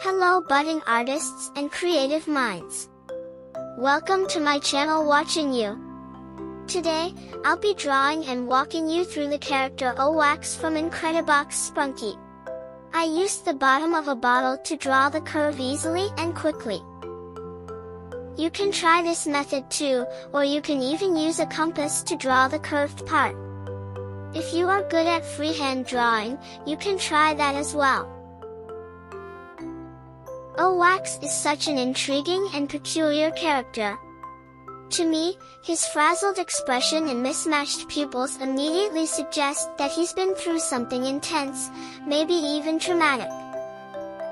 Hello budding artists and creative minds. Welcome to my channel Watching You. Today, I'll be drawing and walking you through the character Owakcx from Incredibox Sprunki. I used the bottom of a bottle to draw the curve easily and quickly. You can try this method too, or you can even use a compass to draw the curved part. If you are good at freehand drawing, you can try that as well. Owakcx is such an intriguing and peculiar character. To me, his frazzled expression and mismatched pupils immediately suggest that he's been through something intense, maybe even traumatic.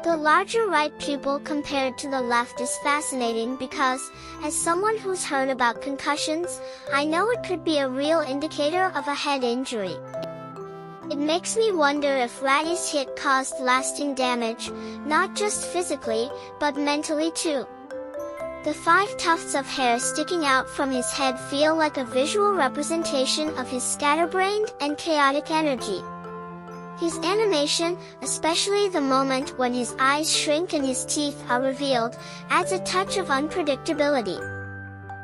The larger right pupil compared to the left is fascinating because, as someone who's heard about concussions, I know it could be a real indicator of a head injury. It makes me wonder if Raddy's hit caused lasting damage, not just physically, but mentally too. The 5 tufts of hair sticking out from his head feel like a visual representation of his scatterbrained and chaotic energy. His animation, especially the moment when his eyes shrink and his teeth are revealed, adds a touch of unpredictability.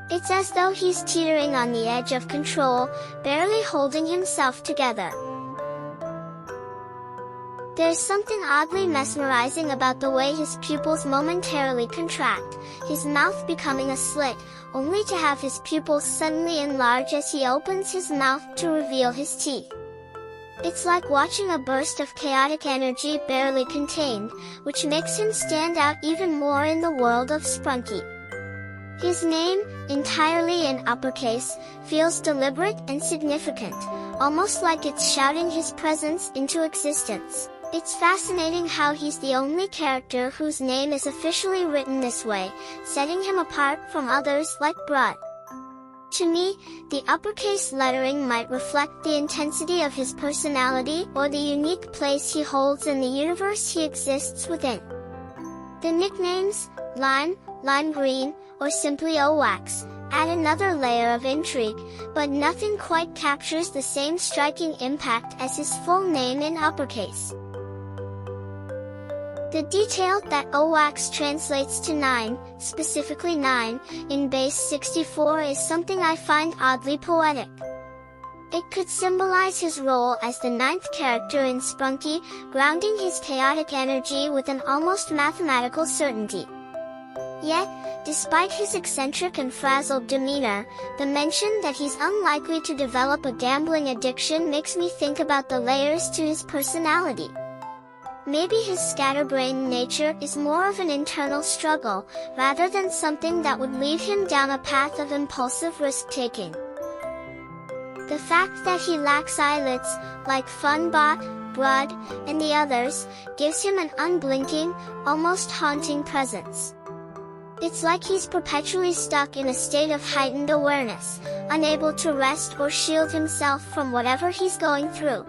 It's as though he's teetering on the edge of control, barely holding himself together. There's something oddly mesmerizing about the way his pupils momentarily contract, his mouth becoming a slit, only to have his pupils suddenly enlarge as he opens his mouth to reveal his teeth. It's like watching a burst of chaotic energy barely contained, which makes him stand out even more in the world of Sprunki. His name, entirely in uppercase, feels deliberate and significant, almost like it's shouting his presence into existence. It's fascinating how he's the only character whose name is officially written this way, setting him apart from others like Brud. To me, the uppercase lettering might reflect the intensity of his personality or the unique place he holds in the universe he exists within. The nicknames, Lime, Lime Green, or simply Owakcx, add another layer of intrigue, but nothing quite captures the same striking impact as his full name in uppercase. The detail that Owakcx translates to 9, specifically 9, in base 64 is something I find oddly poetic. It could symbolize his role as the 9th character in Sprunki, grounding his chaotic energy with an almost mathematical certainty. Yet, despite his eccentric and frazzled demeanor, the mention that he's unlikely to develop a gambling addiction makes me think about the layers to his personality. Maybe his scatterbrained nature is more of an internal struggle, rather than something that would lead him down a path of impulsive risk-taking. The fact that he lacks eyelids, like Funbot, Brud, and the others, gives him an unblinking, almost haunting presence. It's like he's perpetually stuck in a state of heightened awareness, unable to rest or shield himself from whatever he's going through.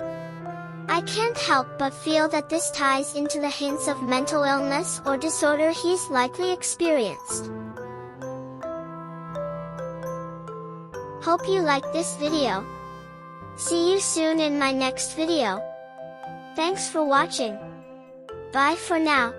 I can't help but feel that this ties into the hints of mental illness or disorder he's likely experienced. Hope you liked this video. See you soon in my next video. Thanks for watching. Bye for now.